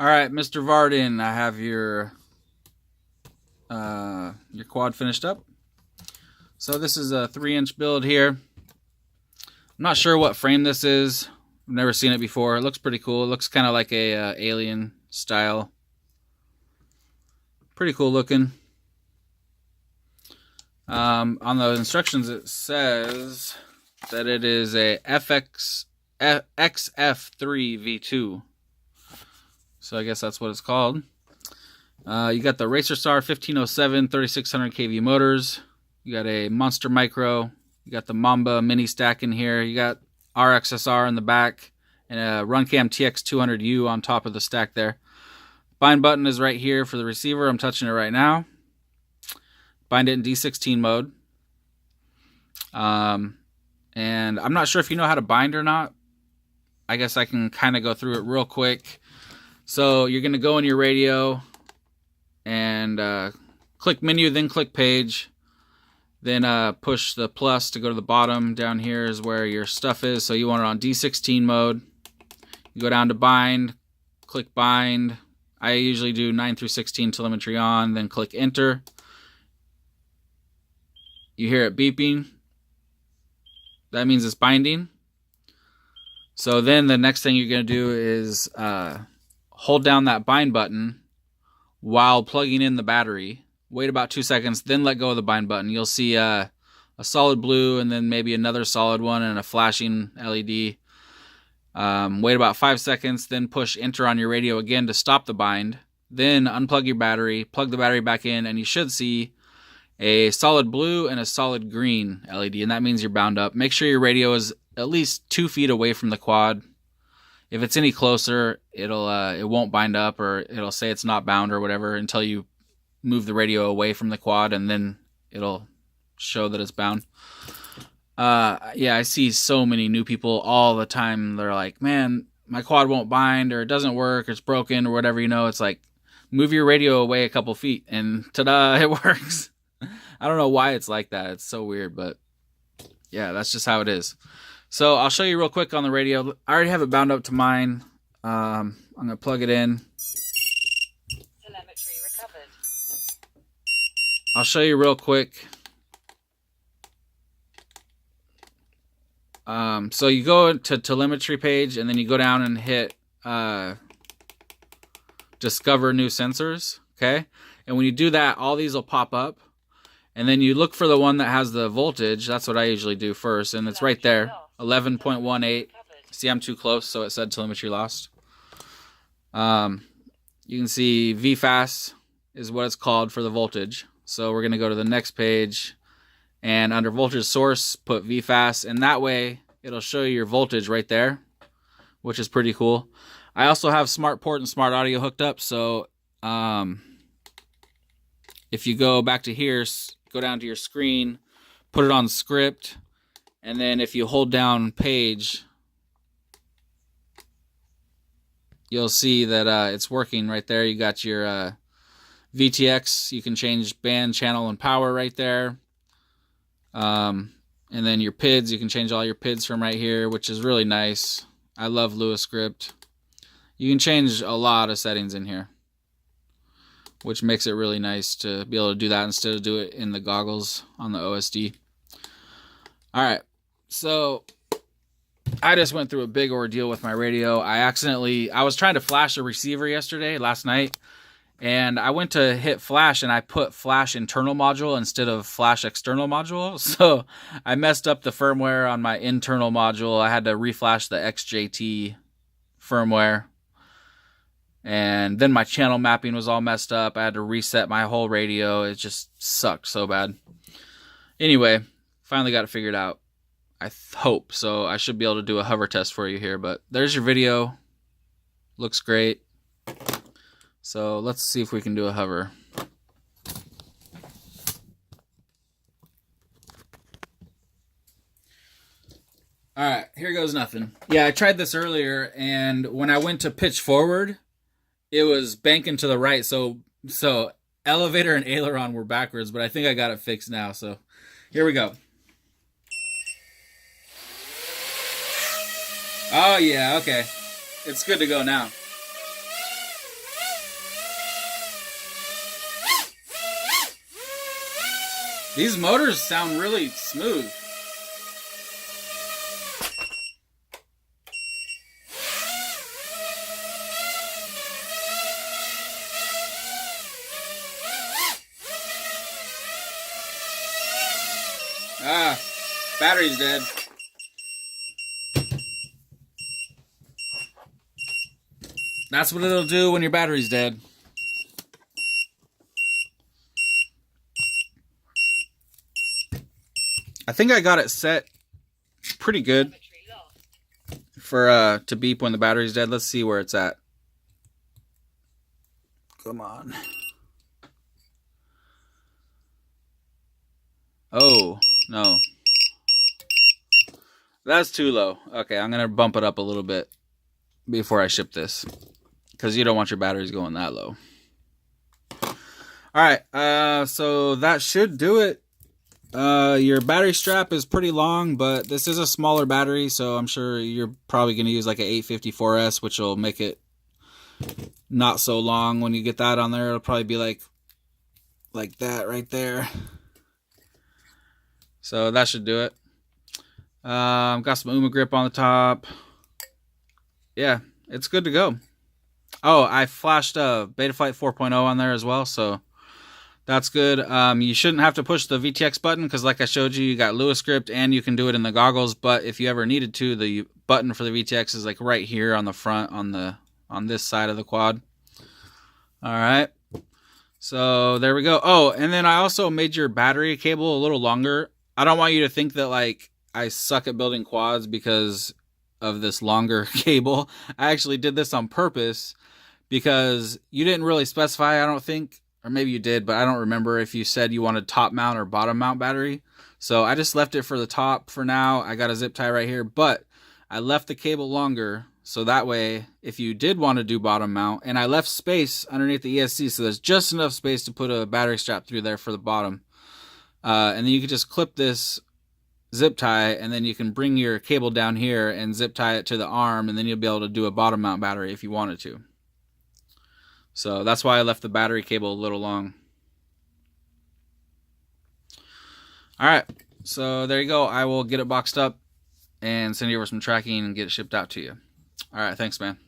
All right, Mr. Varden, I have your quad finished up. So this is a 3-inch build here. I'm not sure what frame this is. I've never seen it before. It looks pretty cool. It looks kind of like a alien style. Pretty cool looking. On the instructions, it says that it is a XF3 V2. So I guess that's what it's called. You got the Racer Star 1507 3600 kV motors. You got a Monster Micro. You got the Mamba mini stack in here. You got RXSR in the back and a Runcam TX200U on top of the stack there. Bind button is right here for the receiver. I'm touching it right now. Bind it in D16 mode. And I'm not sure if you know how to bind or not. I guess I can kind of go through it real quick. So you're going to go in your radio and click menu, then click page. Then push the plus to go to the bottom. Down here is where your stuff is. So you want it on D16 mode. You go down to bind, click bind. I usually do 9 through 16 telemetry on, then click enter. You hear it beeping. That means it's binding. So then the next thing you're going to do is hold down that bind button while plugging in the battery. Wait about 2 seconds, then let go of the bind button. You'll see a solid blue and then maybe another solid one and a flashing LED. Wait about 5 seconds, then push enter on your radio again to stop the bind. Then unplug your battery, plug the battery back in, and you should see a solid blue and a solid green LED, and that means you're bound up. Make sure your radio is at least 2 feet away from the quad. If it's any closer, it won't bind up, or it'll say it's not bound or whatever until you move the radio away from the quad, and then it'll show that it's bound. Yeah, I see so many new people all the time. They're like, man, my quad won't bind, or it doesn't work, or it's broken, or whatever. It's like, move your radio away a couple feet, and ta-da, it works. I don't know why it's like that. It's so weird, but yeah, that's just how it is. So I'll show you real quick on the radio. I already have it bound up to mine. I'm going to plug it in. Telemetry recovered. I'll show you real quick. So you go to telemetry page, and then you go down and hit discover new sensors. Okay. And when you do that, all these will pop up. And then you look for the one that has the voltage. That's what I usually do first. And it's right there, 11.18. See, I'm too close, so it said telemetry lost. You can see VFAS is what it's called for the voltage. So we're going to go to the next page. And under voltage source, put VFAS. And that way, it'll show you your voltage right there, which is pretty cool. I also have smart port and smart audio hooked up. So if you go back to here, go down to your screen, put it on script, and then if you hold down page, you'll see that it's working right there. You got your VTX. You can change band, channel, and power right there. And then your PIDs, you can change all your PIDs from right here, which is really nice. I love Lewis script. You can change a lot of settings in here, which makes it really nice to be able to do that instead of do it in the goggles on the OSD. All right, so I just went through a big ordeal with my radio. I was trying to flash a receiver last night, and I went to hit flash, and I put flash internal module instead of flash external module. So I messed up the firmware on my internal module. I had to reflash the XJT firmware. And then my channel mapping was all messed up. I had to reset my whole radio. It just sucked so bad. Anyway, finally got it figured out. I hope. So I should be able to do a hover test for you here. But there's your video. Looks great. So let's see if we can do a hover. Alright, here goes nothing. Yeah, I tried this earlier, and when I went to pitch forward, it was banking to the right, so elevator and aileron were backwards, but I think I got it fixed now, so here we go. Oh yeah, okay. It's good to go now. These motors sound really smooth. Ah, battery's dead. That's what it'll do when your battery's dead. I think I got it set pretty good for to beep when the battery's dead. Let's see where it's at. Come on. Oh, no. That's too low. Okay, I'm going to bump it up a little bit before I ship this, because you don't want your batteries going that low. Alright, so that should do it. Your battery strap is pretty long, but this is a smaller battery, so I'm sure you're probably going to use like an 854S, which will make it not so long. When you get that on there, it'll probably be like that right there. So that should do it. Got some UMA grip on the top. Yeah, it's good to go. Oh, I flashed Betaflight 4.0 on there as well, so that's good. You shouldn't have to push the VTX button, because like I showed you, you got Lewis script and you can do it in the goggles, but if you ever needed to, the button for the VTX is like right here on the front, on this side of the quad. Alright, so there we go. Oh, and then I also made your battery cable a little longer. I don't want you to think that like I suck at building quads because of this longer cable. I actually did this on purpose because you didn't really specify, I don't think, or maybe you did, but I don't remember if you said you wanted top mount or bottom mount battery. So I just left it for the top for now. I got a zip tie right here, but I left the cable longer so that way if you did want to do bottom mount, and I left space underneath the ESC, so there's just enough space to put a battery strap through there for the bottom. And then you could just clip this zip tie, and then you can bring your cable down here and zip tie it to the arm, and then you'll be able to do a bottom mount battery if you wanted to. So that's why I left the battery cable a little long. Alright, so there you go. I will get it boxed up and send you over some tracking and get it shipped out to you. Alright, thanks, man.